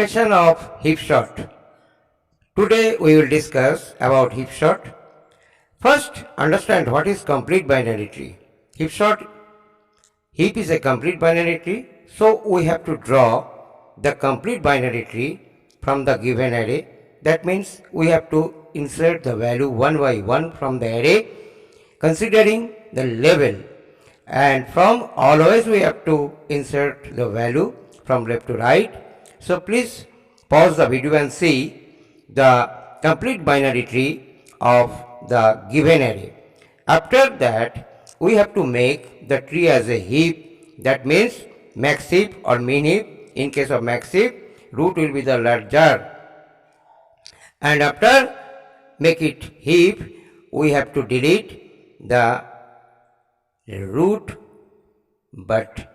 Definition of heap sort. Today we will discuss about heap sort. First, understand what is complete binary tree. Heap is a complete binary tree, so we have to draw the complete binary tree from the given array. That means we have to insert the value one by one from the array considering the level, and from always we have to insert the value from left to right. So please pause the video and see the complete binary tree of the given array. After that, we have to make the tree as a heap. That means max heap or min heap. In case of max heap, root will be the larger. And after make it heap, we have to delete the root, but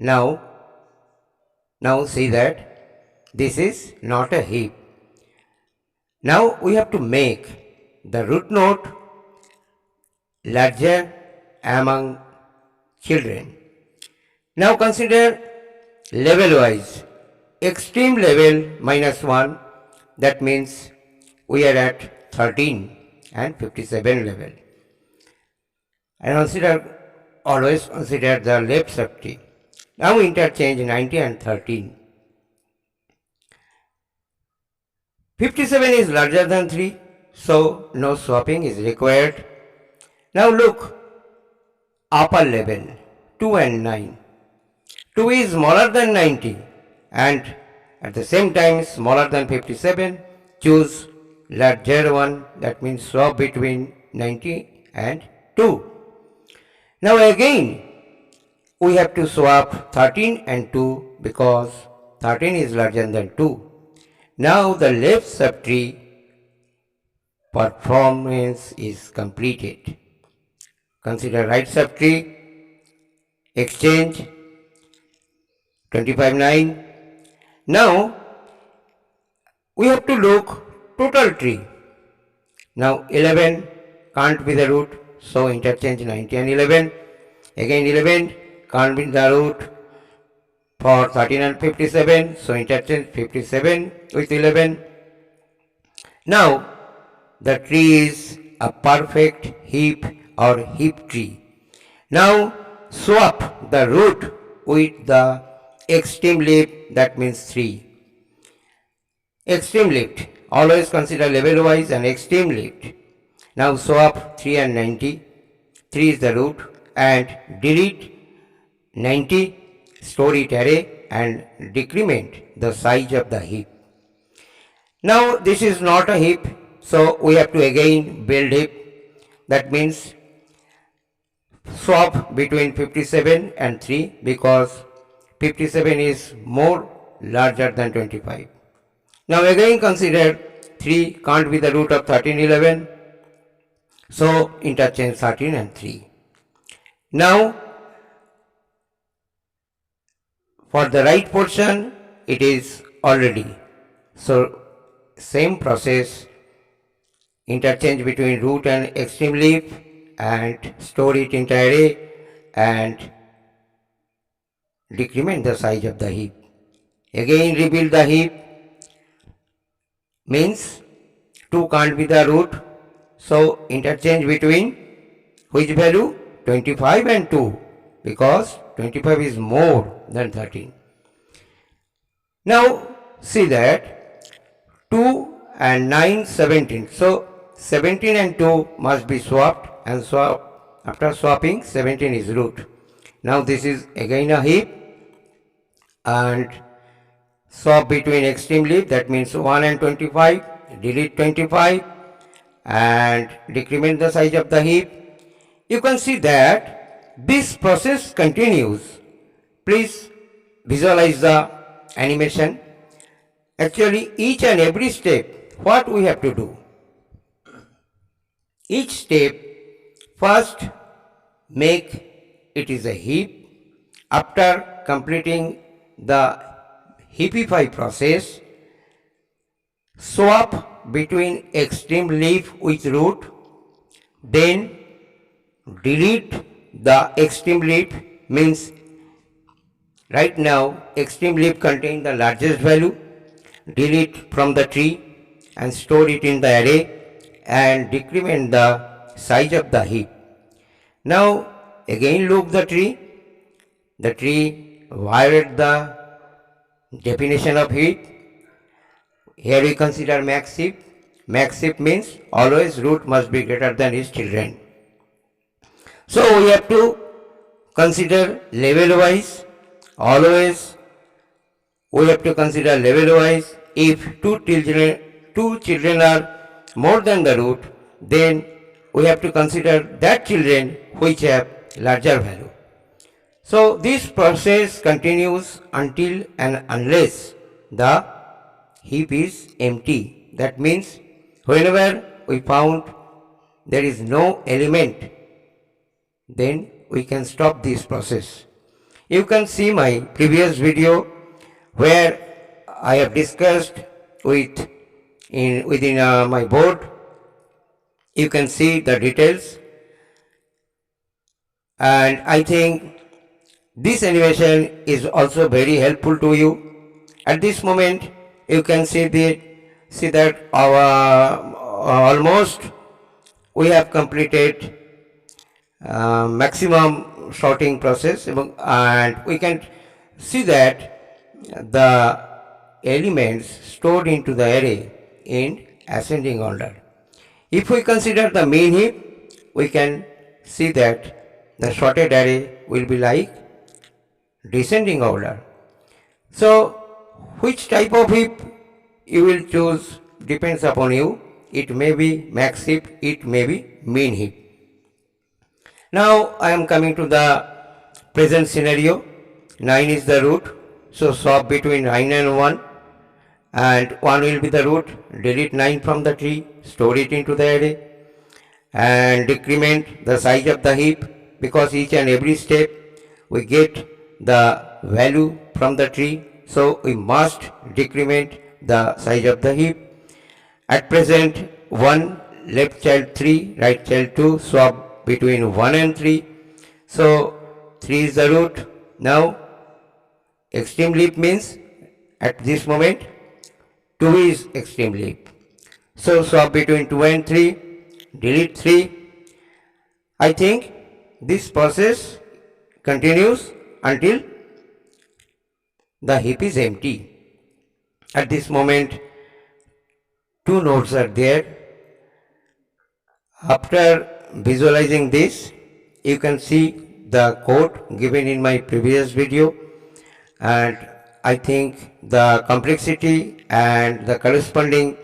now see that this is not a heap. Now we have to make the root node larger among children. Now consider level wise. Extreme level -1, that means we are at 13 and 57 level. And always consider the left subtree. Now interchange 90 and 13. 57 is larger than 3, so no swapping is required. Now look, upper level 2 and 9. 2 is smaller than 90 and at the same time smaller than 57. Choose larger one, that means swap between 90 and 2. Now again we have to swap 13 and 2 because 13 is larger than 2. Now the left subtree performance is completed. Consider right subtree, exchange 25 9. Now we have to look total tree. Now 11 can't be the root, so interchange 90 and 11. Again 11 can't be the root for 13 and 57, so interchange 57 with 11. Now the tree is a perfect heap or heap tree. Now swap the root with the extreme leaf, that means 3. Extreme lift, always consider level wise and extreme lift. Now swap 3 and 90. 3 is the root and delete 90, store it array and decrement the size of the heap. Now this is not a heap, so we have to again build heap. That means swap between 57 and 3 because 57 is more larger than 25. Now again consider 3 can't be the root of 13 11, so interchange 13 and 3. Now for the right portion it is already, so same process, interchange between root and extreme leaf and store it in array and decrement the size of the heap. Again rebuild the heap, means 2 can't be the root, so interchange between which value? 25 and 2 because 25 is more than 13. Now see that 2 and 9 17, so 17 and 2 must be swapped, and after swapping 17 is root. Now this is again a heap and swap between extreme leaf, that means 1 and 25, delete 25 and decrement the size of the heap. You can see that this process continues. Please visualize the animation. Actually each and every step, what we have to do? Each step, first make it is a heap. After completing the heapify process, swap between extreme leaf with root, then delete the extreme leaf, means Right now, extreme leaf contains the largest value. Delete from the tree and store it in the array and decrement the size of the heap. Now, again loop the tree. The tree violated the definition of heap. Here we consider max heap. Max heap means always root must be greater than its children. So we have to consider level wise. Always we have to consider level wise. If two children are more than the root, then we have to consider that children which have larger value. So this process continues until and unless the heap is empty. That means whenever we found there is no element, then we can stop this process. You can see my previous video where I have discussed within my board. You can see the details, and I think this animation is also very helpful to you. At this moment, you can see that our almost we have completed maximum sorting process, and we can see that the elements stored into the array in ascending order. If we consider the main heap, we can see that the sorted array will be like descending order. So which type of heap you will choose depends upon you. It may be max heap, it may be mean heap. Now I am coming to the present scenario. 9 is the root, so swap between 9 and 1, and 1 will be the root. Delete 9 from the tree, store it into the array, and decrement the size of the heap, because each and every step we get the value from the tree, so we must decrement the size of the heap. At present, 1, left child 3, right child 2, swap between 1 and 3. So 3 is the root. Now extreme leap means at this moment 2 is extreme leap. So swap between 2 and 3, delete 3. I think this process continues until the heap is empty. At this moment, 2 nodes are there. After visualizing this, you can see the code given in my previous video, and I think the complexity and the corresponding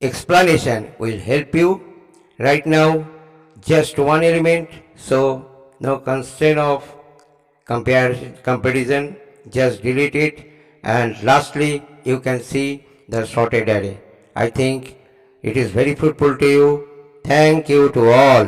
explanation will help you. Right now, just one element, so no constraint of comparison, just delete it, and lastly you can see the sorted array. I think it is very fruitful to you. Thank you to all.